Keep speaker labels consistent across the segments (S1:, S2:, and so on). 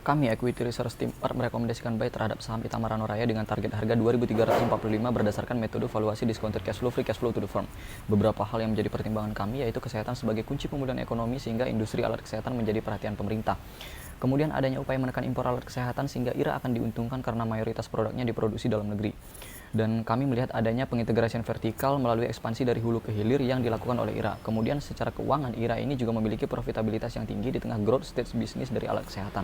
S1: Kami, Equity Research Team, merekomendasikan buy terhadap saham Itamar Raya dengan target harga 2.345 berdasarkan metode valuasi discounted cash flow, free cash flow to the firm. Beberapa hal yang menjadi pertimbangan kami yaitu kesehatan sebagai kunci pemulihan ekonomi sehingga industri alat kesehatan menjadi perhatian pemerintah. Kemudian adanya upaya menekan impor alat kesehatan sehingga IRA akan diuntungkan karena mayoritas produknya diproduksi dalam negeri. Dan kami melihat adanya pengintegrasian vertikal melalui ekspansi dari hulu ke hilir yang dilakukan oleh IRA. Kemudian secara keuangan, IRA ini juga memiliki profitabilitas yang tinggi di tengah growth stage bisnis dari alat kesehatan.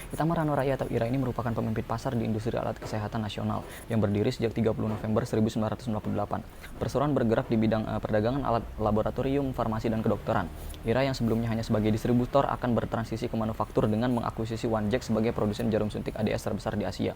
S1: Itamar Raya atau IRA ini merupakan pemimpin pasar di industri alat kesehatan nasional yang berdiri sejak 30 November 1998. Perseroan bergerak di bidang perdagangan alat laboratorium, farmasi, dan kedokteran. IRA yang sebelumnya hanya sebagai distributor akan bertransisi ke manufaktur dengan mengakuisisi OneJack sebagai produsen jarum suntik ADS terbesar di Asia.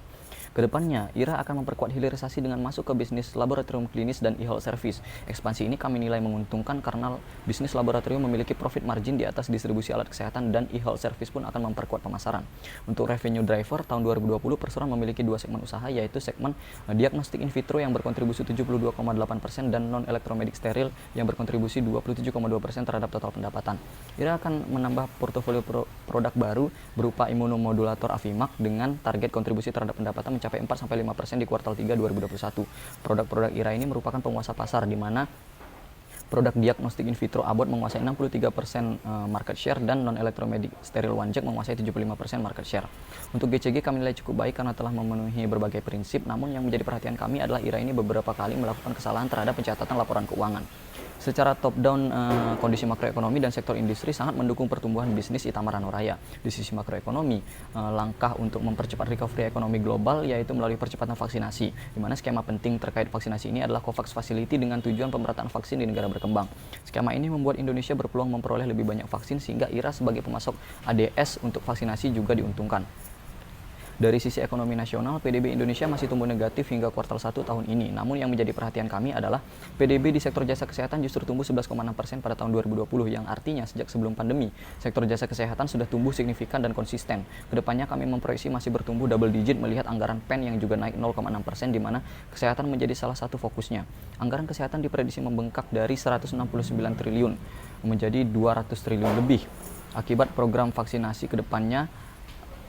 S1: Kedepannya, IRA akan memperkuat hilirisasi dengan masuk ke bisnis laboratorium klinis dan e-health service. Ekspansi ini kami nilai menguntungkan karena bisnis laboratorium memiliki profit margin di atas distribusi alat kesehatan dan e-health service pun akan memperkuat pemasaran. Untuk revenue driver, tahun 2020 Perseroan memiliki dua segmen usaha, yaitu segmen diagnostik in vitro yang berkontribusi 72,8% dan non-elektromedik steril yang berkontribusi 27,2% terhadap total pendapatan. IRA akan menambah portofolio produk baru berupa imunomodulator Avimax dengan target kontribusi terhadap pendapatan mencapai 4-5% di kuartal 3 2021. Produk-produk IRA ini merupakan penguasa pasar di mana produk diagnostik in vitro Abbott menguasai 63% market share dan non-elektromedik steril OneJack menguasai 75% market share. Untuk GCG kami nilai cukup baik karena telah memenuhi berbagai prinsip, namun yang menjadi perhatian kami adalah IRA ini beberapa kali melakukan kesalahan terhadap pencatatan laporan keuangan. Secara top-down, kondisi makroekonomi dan sektor industri sangat mendukung pertumbuhan bisnis Itamar Raya. Di sisi makroekonomi, langkah untuk mempercepat recovery ekonomi global yaitu melalui percepatan vaksinasi, di mana skema penting terkait vaksinasi ini adalah COVAX Facility dengan tujuan pemerataan vaksin di negara berkembang. Skema ini membuat Indonesia berpeluang memperoleh lebih banyak vaksin sehingga IRA sebagai pemasok ADS untuk vaksinasi juga diuntungkan. Dari sisi ekonomi nasional, PDB Indonesia masih tumbuh negatif hingga kuartal 1 tahun ini. Namun yang menjadi perhatian kami adalah PDB di sektor jasa kesehatan justru tumbuh 11,6% pada tahun 2020, yang artinya sejak sebelum pandemi, sektor jasa kesehatan sudah tumbuh signifikan dan konsisten. Kedepannya kami memproyeksi masih bertumbuh double digit melihat anggaran PEN yang juga naik 0,6%, di mana kesehatan menjadi salah satu fokusnya. Anggaran kesehatan diprediksi membengkak dari 169 triliun menjadi 200 triliun lebih akibat program vaksinasi kedepannya.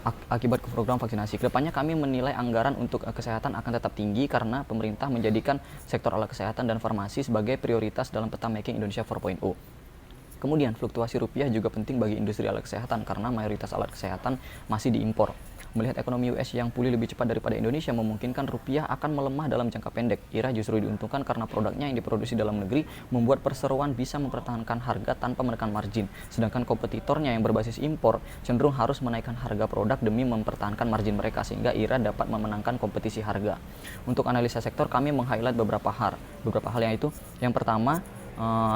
S1: Kedepannya kami menilai anggaran untuk kesehatan akan tetap tinggi karena pemerintah menjadikan sektor alat kesehatan dan farmasi sebagai prioritas dalam peta Making Indonesia 4.0. Kemudian fluktuasi rupiah juga penting bagi industri alat kesehatan karena mayoritas alat kesehatan masih diimpor. Melihat ekonomi US yang pulih lebih cepat daripada Indonesia memungkinkan rupiah akan melemah dalam jangka pendek. IRA justru diuntungkan karena produknya yang diproduksi dalam negeri membuat perseroan bisa mempertahankan harga tanpa menekan margin. Sedangkan kompetitornya yang berbasis impor cenderung harus menaikkan harga produk demi mempertahankan margin mereka sehingga IRA dapat memenangkan kompetisi harga. Untuk analisa sektor kami meng-highlight beberapa hal yaitu yang pertama,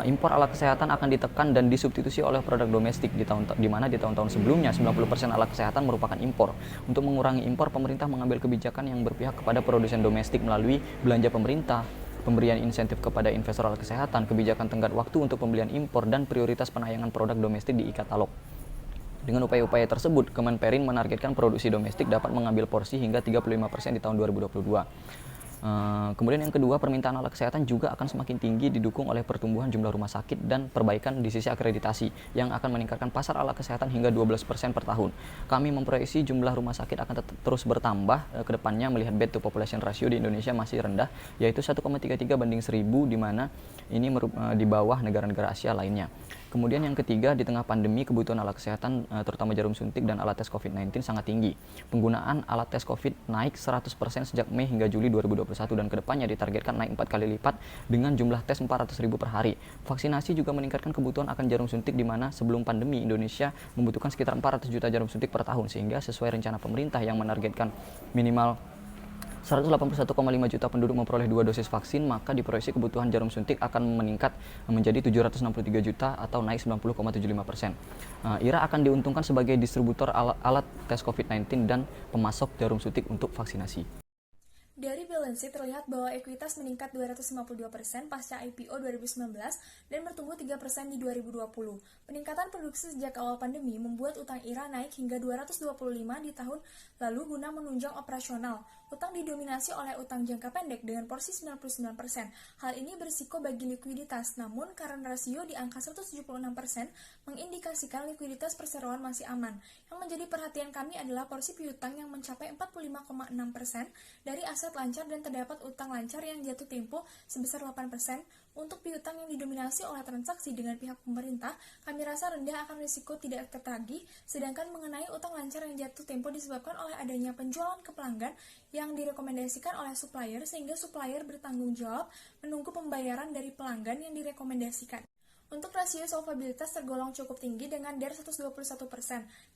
S1: impor alat kesehatan akan ditekan dan disubstitusi oleh produk domestik di mana di tahun-tahun sebelumnya 90% alat kesehatan merupakan impor. Untuk mengurangi impor, pemerintah mengambil kebijakan yang berpihak kepada produsen domestik melalui belanja pemerintah, pemberian insentif kepada investor alat kesehatan, kebijakan tenggat waktu untuk pembelian impor, dan prioritas penayangan produk domestik di e-katalog. Dengan upaya-upaya tersebut, Kemenperin menargetkan produksi domestik dapat mengambil porsi hingga 35% di tahun 2022. Kemudian yang kedua, permintaan alat kesehatan juga akan semakin tinggi didukung oleh pertumbuhan jumlah rumah sakit dan perbaikan di sisi akreditasi yang akan meningkatkan pasar alat kesehatan hingga 12% per tahun. Kami memproyeksi jumlah rumah sakit akan terus bertambah ke depannya melihat bed to population ratio di Indonesia masih rendah yaitu 1,33 banding 1000, di mana ini di bawah negara-negara Asia lainnya. Kemudian yang ketiga, di tengah pandemi kebutuhan alat kesehatan terutama jarum suntik dan alat tes COVID-19 sangat tinggi. Penggunaan alat tes COVID naik 100% sejak Mei hingga Juli 2021 dan kedepannya ditargetkan naik 4 kali lipat dengan jumlah tes 400.000 per hari. Vaksinasi juga meningkatkan kebutuhan akan jarum suntik di mana sebelum pandemi Indonesia membutuhkan sekitar 400 juta jarum suntik per tahun sehingga sesuai rencana pemerintah yang menargetkan minimal 181,5 juta penduduk memperoleh 2 dosis vaksin, maka diproyeksi kebutuhan jarum suntik akan meningkat menjadi 763 juta atau naik 90,75%. IRA akan diuntungkan sebagai distributor alat tes COVID-19 dan pemasok jarum suntik untuk vaksinasi.
S2: Dari valuasi terlihat bahwa ekuitas meningkat 252% pasca IPO 2019 dan bertumbuh 3% di 2020. Peningkatan produksi sejak awal pandemi membuat utang IRA naik hingga 225 di tahun lalu guna menunjang operasional. Utang didominasi oleh utang jangka pendek dengan porsi 99%. Hal ini berisiko bagi likuiditas, namun current ratio di angka 176% mengindikasikan likuiditas perseroan masih aman. Yang menjadi perhatian kami adalah porsi piutang yang mencapai 45,6% dari aset lancar dan terdapat utang lancar yang jatuh tempo sebesar 8%. Untuk piutang yang didominasi oleh transaksi dengan pihak pemerintah, kami rasa rendah akan risiko tidak tertagih, sedangkan mengenai utang lancar yang jatuh tempo disebabkan oleh adanya penjualan ke pelanggan yang direkomendasikan oleh supplier sehingga supplier bertanggung jawab menunggu pembayaran dari pelanggan yang direkomendasikan. Untuk rasio solvabilitas tergolong cukup tinggi dengan DAR 121%,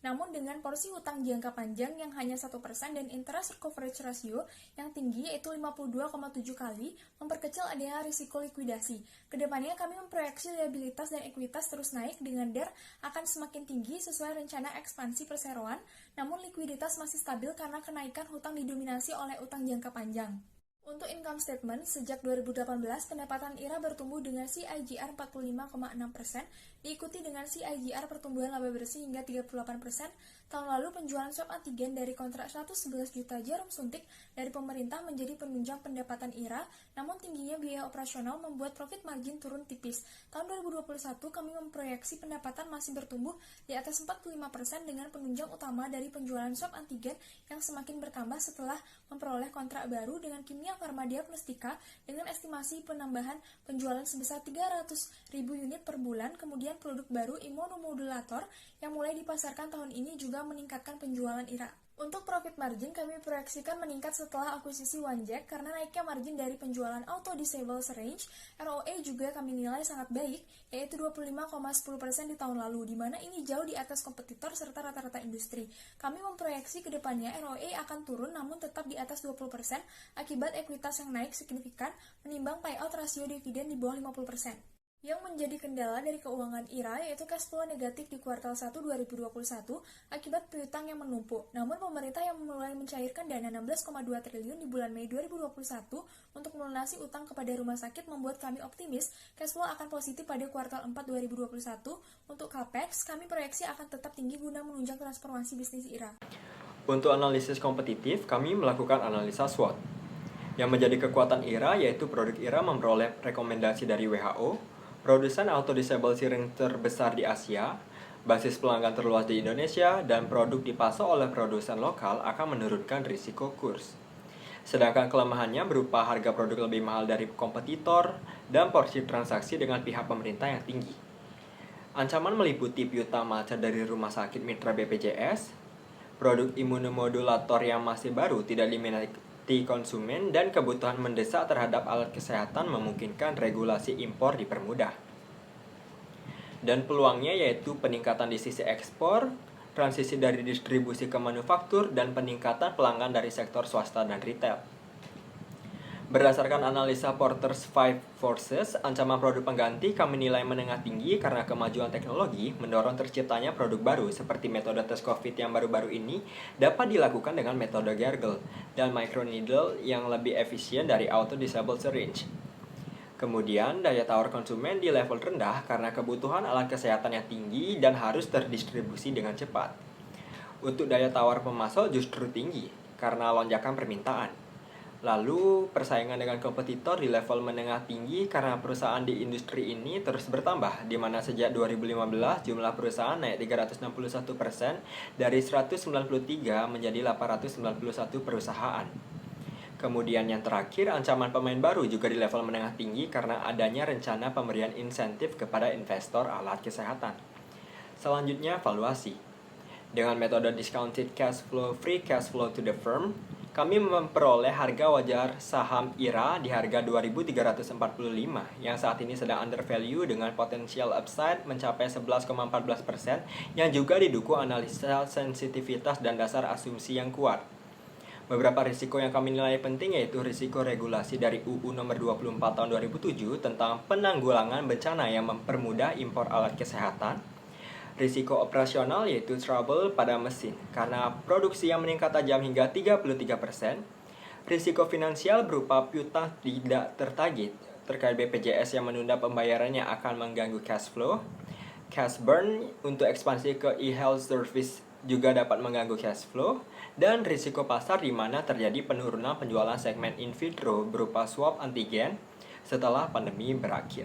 S2: namun dengan porsi utang jangka panjang yang hanya 1% dan interest coverage ratio yang tinggi yaitu 52,7 kali, memperkecil adanya risiko likuidasi. Kedepannya kami memproyeksi liabilitas dan ekuitas terus naik dengan DAR akan semakin tinggi sesuai rencana ekspansi perseroan, namun likuiditas masih stabil karena kenaikan hutang didominasi oleh utang jangka panjang. Untuk income statement, sejak 2018, pendapatan IRA bertumbuh dengan CAGR 45,6%, diikuti dengan CAGR pertumbuhan laba bersih hingga 38%. Tahun lalu, penjualan swab antigen dari kontrak 111 juta jarum suntik dari pemerintah menjadi penunjang pendapatan IRA, namun tingginya biaya operasional membuat profit margin turun tipis. Tahun 2021, kami memproyeksi pendapatan masih bertumbuh di atas 45% dengan penunjang utama dari penjualan swab antigen yang semakin bertambah setelah memperoleh kontrak baru dengan Kimia Farma Diagnostika dengan estimasi penambahan penjualan sebesar 300.000 unit per bulan. Kemudian produk baru imunomodulator yang mulai dipasarkan tahun ini juga meningkatkan penjualan IRA. Untuk profit margin kami proyeksikan meningkat setelah akuisisi OneJack karena naiknya margin dari penjualan auto disable syringe. ROE juga kami nilai sangat baik, yaitu 25,10% di tahun lalu, di mana ini jauh di atas kompetitor serta rata-rata industri. Kami memproyeksi ke depannya ROE akan turun namun tetap di atas 20% akibat ekuitas yang naik signifikan menimbang payout rasio dividen di bawah 50%. Yang menjadi kendala dari keuangan IRA yaitu cash flow negatif di kuartal 1 2021 akibat piutang yang menumpuk. Namun pemerintah yang mulai mencairkan dana 16,2 triliun di bulan Mei 2021 untuk melunasi utang kepada rumah sakit membuat kami optimis cash flow akan positif pada kuartal 4 2021. Untuk CAPEX, kami proyeksi akan tetap tinggi guna menunjang transformasi bisnis IRA.
S3: Untuk analisis kompetitif, kami melakukan analisa SWOT. Yang menjadi kekuatan IRA yaitu produk IRA memperoleh rekomendasi dari WHO, produsen auto disable syringe terbesar di Asia, basis pelanggan terluas di Indonesia, dan produk dipasok oleh produsen lokal akan menurunkan risiko kurs. Sedangkan kelemahannya berupa harga produk lebih mahal dari kompetitor dan porsi transaksi dengan pihak pemerintah yang tinggi. Ancaman meliputi piutang macet dari rumah sakit mitra BPJS, produk imunomodulator yang masih baru tidak diminati konsumen, dan kebutuhan mendesak terhadap alat kesehatan memungkinkan regulasi impor dipermudah. Dan peluangnya yaitu peningkatan di sisi ekspor, transisi dari distribusi ke manufaktur, dan peningkatan pelanggan dari sektor swasta dan retail. Berdasarkan analisa Porter's Five Forces, ancaman produk pengganti kami nilai menengah tinggi karena kemajuan teknologi mendorong terciptanya produk baru seperti metode tes COVID yang baru-baru ini dapat dilakukan dengan metode gargle dan microneedle yang lebih efisien dari auto disable syringe. Kemudian, daya tawar konsumen di level rendah karena kebutuhan alat kesehatan yang tinggi dan harus terdistribusi dengan cepat. Untuk daya tawar pemasok justru tinggi karena lonjakan permintaan. Lalu, persaingan dengan kompetitor di level menengah tinggi karena perusahaan di industri ini terus bertambah, di mana sejak 2015 jumlah perusahaan naik 361% dari 193 menjadi 891 perusahaan. Kemudian yang terakhir, ancaman pemain baru juga di level menengah tinggi karena adanya rencana pemberian insentif kepada investor alat kesehatan. Selanjutnya, valuasi. Dengan metode discounted cash flow, free cash flow to the firm, kami memperoleh harga wajar saham IRA di harga 2.345 yang saat ini sedang undervalue dengan potensial upside mencapai 11,14% yang juga didukung analisa sensitivitas dan dasar asumsi yang kuat. Beberapa risiko yang kami nilai penting yaitu risiko regulasi dari UU nomor 24 tahun 2007 tentang penanggulangan bencana yang mempermudah impor alat kesehatan. Risiko operasional yaitu trouble pada mesin karena produksi yang meningkat tajam hingga 33%. Risiko finansial berupa piutang tidak tertagih terkait BPJS yang menunda pembayarannya akan mengganggu cash flow. Cash burn untuk ekspansi ke e-health service juga dapat mengganggu cash flow. Dan risiko pasar di mana terjadi penurunan penjualan segmen in vitro berupa swab antigen setelah pandemi berakhir.